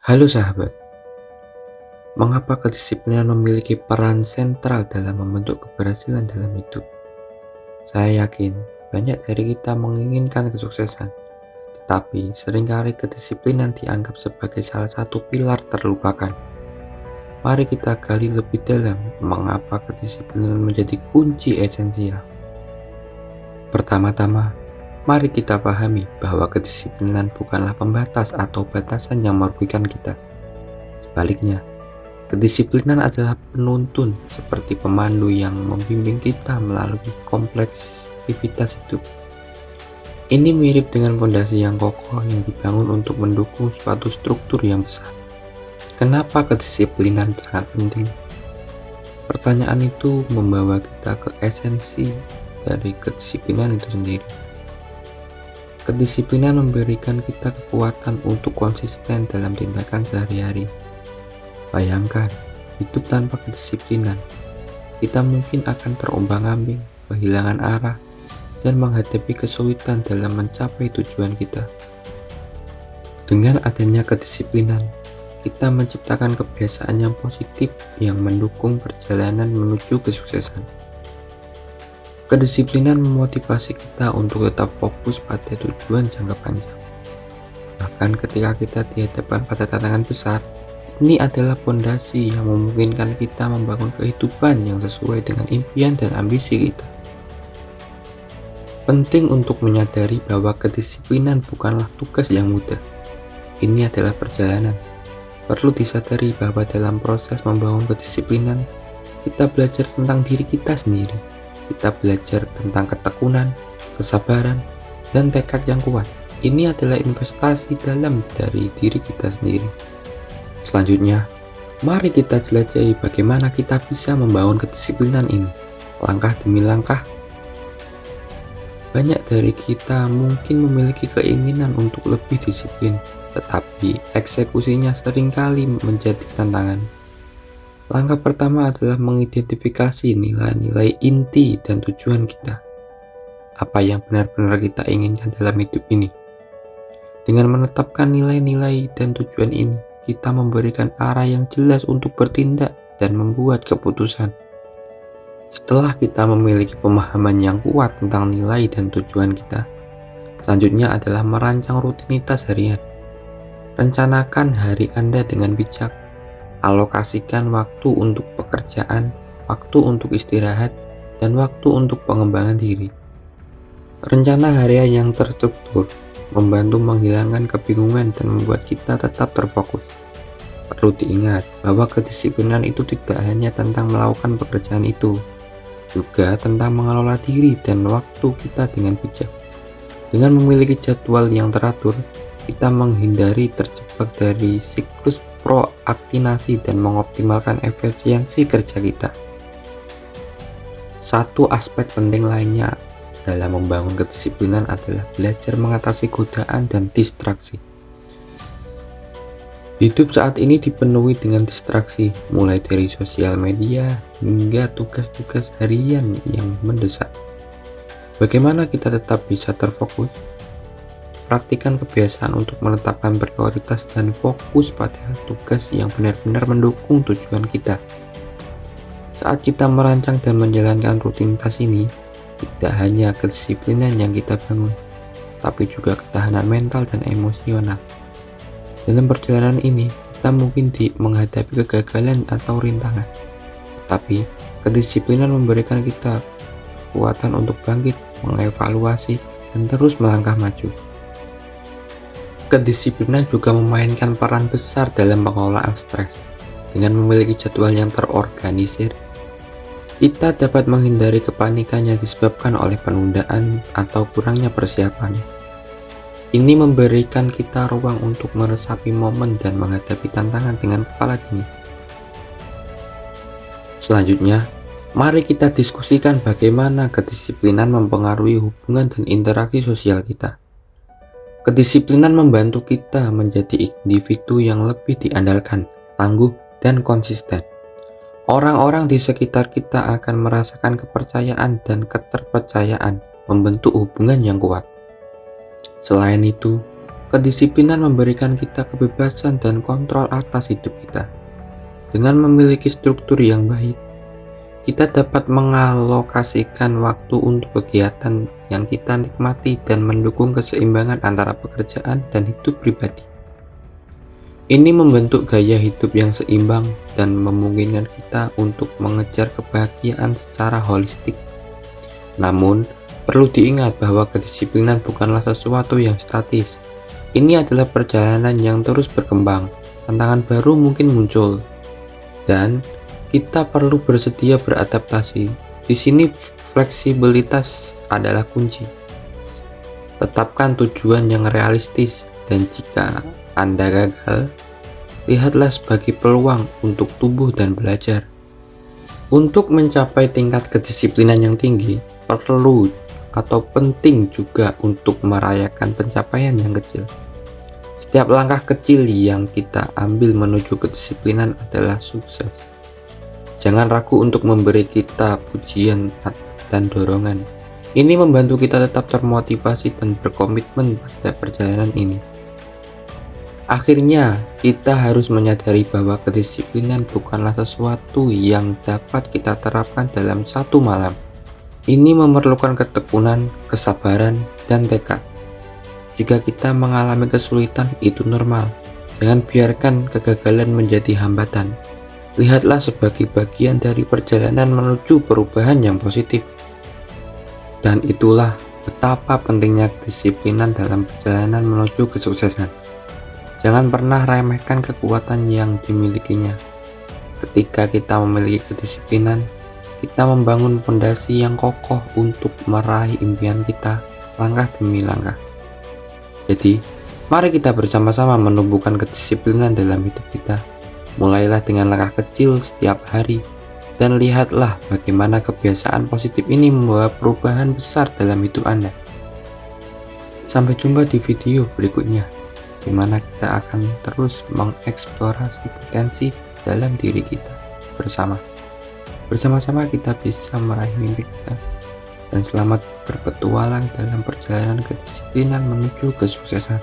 Halo sahabat, mengapa kedisiplinan memiliki peran sentral dalam membentuk keberhasilan dalam hidup? Saya yakin banyak dari kita menginginkan kesuksesan, tetapi seringkali kedisiplinan dianggap sebagai salah satu pilar terlupakan. Mari kita gali lebih dalam mengapa kedisiplinan menjadi kunci esensial. Pertama-tama, mari kita pahami bahwa kedisiplinan bukanlah pembatas atau batasan yang merugikan kita. Sebaliknya, kedisiplinan adalah penuntun seperti pemandu yang membimbing kita melalui kompleksitas hidup. Ini mirip dengan fondasi yang kokoh yang dibangun untuk mendukung suatu struktur yang besar. Kenapa kedisiplinan sangat penting? Pertanyaan itu membawa kita ke esensi dari kedisiplinan itu sendiri. Kedisiplinan memberikan kita kekuatan untuk konsisten dalam tindakan sehari-hari. Bayangkan, hidup tanpa kedisiplinan, kita mungkin akan terombang-ambing, kehilangan arah, dan menghadapi kesulitan dalam mencapai tujuan kita. Dengan adanya kedisiplinan, kita menciptakan kebiasaan yang positif yang mendukung perjalanan menuju kesuksesan. Kedisiplinan memotivasi kita untuk tetap fokus pada tujuan jangka panjang. Bahkan ketika kita dihadapkan pada tantangan besar, ini adalah fondasi yang memungkinkan kita membangun kehidupan yang sesuai dengan impian dan ambisi kita. Penting untuk menyadari bahwa kedisiplinan bukanlah tugas yang mudah. Ini adalah perjalanan. Perlu disadari bahwa dalam proses membangun kedisiplinan, kita belajar tentang diri kita sendiri. Kita belajar tentang ketekunan, kesabaran, dan tekad yang kuat. Ini adalah investasi dalam dari diri kita sendiri. Selanjutnya, mari kita jelajahi bagaimana kita bisa membangun kedisiplinan ini, langkah demi langkah. Banyak dari kita mungkin memiliki keinginan untuk lebih disiplin, tetapi eksekusinya seringkali menjadi tantangan. Langkah pertama adalah mengidentifikasi nilai-nilai inti dan tujuan kita. Apa yang benar-benar kita inginkan dalam hidup ini. Dengan menetapkan nilai-nilai dan tujuan ini, kita memberikan arah yang jelas untuk bertindak dan membuat keputusan. Setelah kita memiliki pemahaman yang kuat tentang nilai dan tujuan kita, selanjutnya adalah merancang rutinitas harian. Rencanakan hari Anda dengan bijak. Alokasikan waktu untuk pekerjaan, waktu untuk istirahat, dan waktu untuk pengembangan diri. Rencana harian yang terstruktur membantu menghilangkan kebingungan dan membuat kita tetap terfokus. Perlu diingat bahwa kedisiplinan itu tidak hanya tentang melakukan pekerjaan itu, juga tentang mengelola diri dan waktu kita dengan bijak. Dengan memiliki jadwal yang teratur, kita menghindari terjebak dari siklus prokrastinasi dan mengoptimalkan efisiensi kerja kita. Satu aspek penting lainnya dalam membangun kedisiplinan adalah belajar mengatasi godaan dan distraksi. Hidup saat ini dipenuhi dengan distraksi, mulai dari sosial media hingga tugas-tugas harian yang mendesak. Bagaimana kita tetap bisa terfokus? Praktikan kebiasaan untuk menetapkan prioritas dan fokus pada tugas yang benar-benar mendukung tujuan kita. Saat kita merancang dan menjalankan rutinitas ini, tidak hanya kedisiplinan yang kita bangun, tapi juga ketahanan mental dan emosional. Dalam perjalanan ini, kita mungkin menghadapi kegagalan atau rintangan, tapi kedisiplinan memberikan kita kekuatan untuk bangkit, mengevaluasi, dan terus melangkah maju. Kedisiplinan juga memainkan peran besar dalam pengelolaan stres. Dengan memiliki jadwal yang terorganisir, kita dapat menghindari kepanikan yang disebabkan oleh penundaan atau kurangnya persiapan. Ini memberikan kita ruang untuk meresapi momen dan menghadapi tantangan dengan kepala dingin. Selanjutnya, mari kita diskusikan bagaimana kedisiplinan mempengaruhi hubungan dan interaksi sosial kita. Kedisiplinan membantu kita menjadi individu yang lebih diandalkan, tangguh, dan konsisten. Orang-orang di sekitar kita akan merasakan kepercayaan dan keterpercayaan, membentuk hubungan yang kuat. Selain itu, Kedisiplinan memberikan kita kebebasan dan kontrol atas hidup kita. Dengan memiliki struktur yang baik, kita dapat mengalokasikan waktu untuk kegiatan yang kita nikmati dan mendukung keseimbangan antara pekerjaan dan hidup pribadi. Ini membentuk gaya hidup yang seimbang dan memungkinkan kita untuk mengejar kebahagiaan secara holistik. Namun, perlu diingat bahwa kedisiplinan bukanlah sesuatu yang statis. Ini adalah perjalanan yang terus berkembang. Tantangan baru mungkin muncul, dan kita perlu bersedia beradaptasi. Di sini fleksibilitas adalah kunci. Tetapkan tujuan yang realistis, dan jika Anda gagal, lihatlah sebagai peluang untuk tumbuh dan belajar. Untuk mencapai tingkat kedisiplinan yang tinggi, perlu atau penting juga untuk merayakan pencapaian yang kecil. Setiap langkah kecil yang kita ambil menuju kedisiplinan adalah sukses. Jangan ragu untuk memberi kita pujian dan dorongan. Ini membantu kita tetap termotivasi dan berkomitmen pada perjalanan ini. Akhirnya, kita harus menyadari bahwa kedisiplinan bukanlah sesuatu yang dapat kita terapkan dalam satu malam. Ini memerlukan ketekunan, kesabaran, dan tekad. Jika kita mengalami kesulitan, itu normal. Jangan biarkan kegagalan menjadi hambatan. Lihatlah sebagai bagian dari perjalanan menuju perubahan yang positif. Dan itulah betapa pentingnya kedisiplinan dalam perjalanan menuju kesuksesan. Jangan pernah remehkan kekuatan yang dimilikinya. Ketika kita memiliki kedisiplinan, kita membangun fondasi yang kokoh untuk meraih impian kita langkah demi langkah. Jadi, mari kita bersama-sama menumbuhkan kedisiplinan dalam hidup kita. Mulailah dengan langkah kecil setiap hari, dan lihatlah bagaimana kebiasaan positif ini membawa perubahan besar dalam hidup Anda. Sampai jumpa di video berikutnya, di mana kita akan terus mengeksplorasi potensi dalam diri kita bersama. Bersama-sama kita bisa meraih mimpi kita. Dan selamat berpetualang dalam perjalanan kedisiplinan menuju kesuksesan.